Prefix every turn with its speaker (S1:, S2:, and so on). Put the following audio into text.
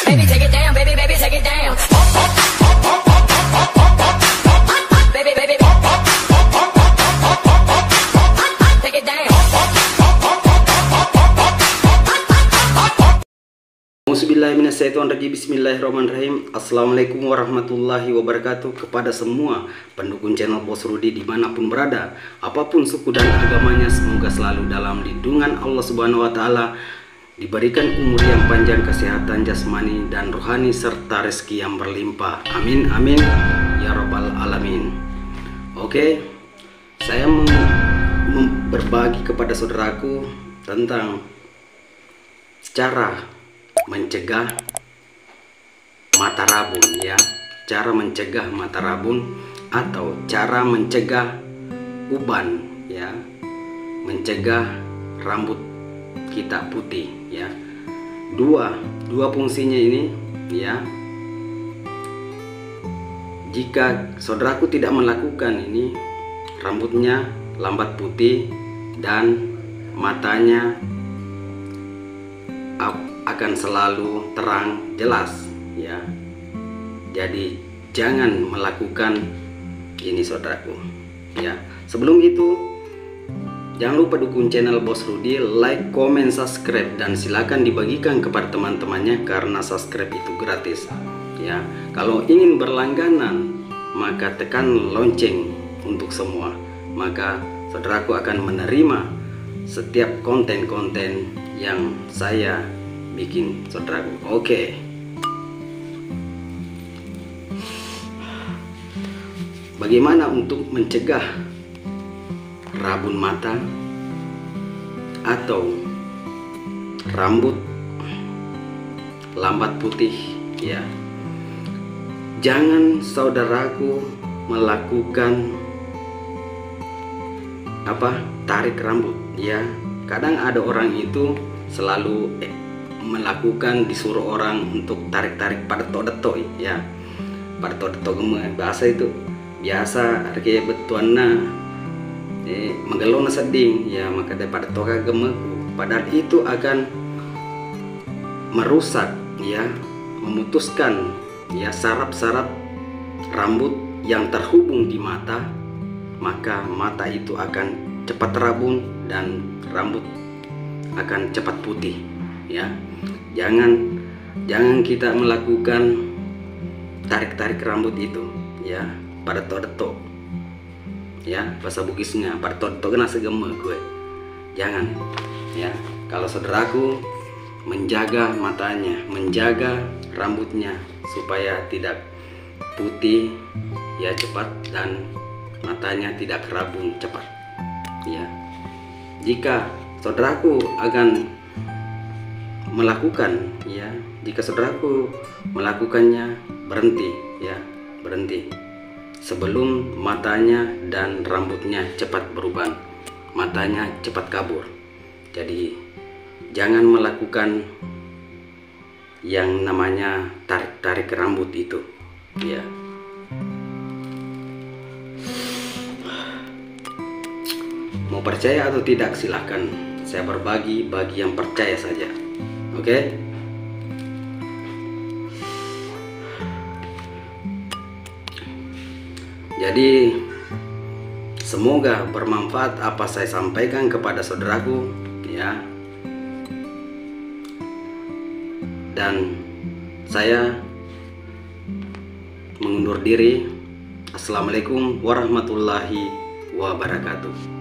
S1: Baby, take it down, baby, baby, take it down. Baby, baby, take it down.
S2: Bismillahirrahmanirrahim. Assalamualaikum warahmatullahi wabarakatuh. Kepada semua pendukung channel Bos Rudi dimanapun berada, apapun suku dan agamanya, semoga selalu dalam lindungan Allah Subhanahu wa Ta'ala, diberikan umur yang panjang, kesehatan jasmani dan rohani, serta rezeki yang berlimpah. Amin amin ya robbal alamin. Oke, saya berbagi kepada saudaraku tentang cara mencegah mata rabun, ya, cara mencegah mata rabun atau cara mencegah uban, ya, mencegah rambut kita putih, ya. Dua fungsinya ini, ya. Jika saudaraku tidak melakukan ini, rambutnya lambat putih dan matanya akan selalu terang jelas, ya. Jadi jangan melakukan ini saudaraku, ya. Sebelum itu jangan lupa dukung channel Bos Rudi, like, comment, subscribe, dan silakan dibagikan kepada teman-temannya karena subscribe itu gratis, ya. Kalau ingin berlangganan maka tekan lonceng untuk semua, maka saudaraku akan menerima setiap konten-konten yang saya bikin saudaraku. Oke. Bagaimana untuk mencegah rabun mata atau rambut lambat putih, ya? Jangan saudaraku melakukan tarik rambut, ya. Kadang ada orang itu selalu melakukan, disuruh orang untuk tarik-tarik pada detok, ya, pada detok gemuk bahasa itu biasa kayak betuana menggelona seding, ya, maka daripada toka gemuk, padahal itu akan merusak, ya, memutuskan, ya, saraf-saraf rambut yang terhubung di mata, maka mata itu akan cepat rabun dan rambut akan cepat putih, ya. Jangan kita melakukan tarik-tarik rambut itu, ya, pada detok, ya, bahasa Bugisnya pada detok kena segeme gue. Jangan, ya. Kalau saudaraku menjaga matanya, menjaga rambutnya supaya tidak putih, ya, cepat, dan matanya tidak rabun cepat, ya. Jika saudaraku akan melakukan, ya, jika saudaraku melakukannya, berhenti, ya, berhenti sebelum matanya dan rambutnya cepat berubah, matanya cepat kabur. Jadi jangan melakukan yang namanya tarik-tarik rambut itu, ya. Mau percaya atau tidak silahkan, saya berbagi bagi yang percaya saja. Oke. Jadi semoga bermanfaat apa saya sampaikan kepada saudaraku, ya. Dan saya mengundur diri. Assalamualaikum warahmatullahi wabarakatuh.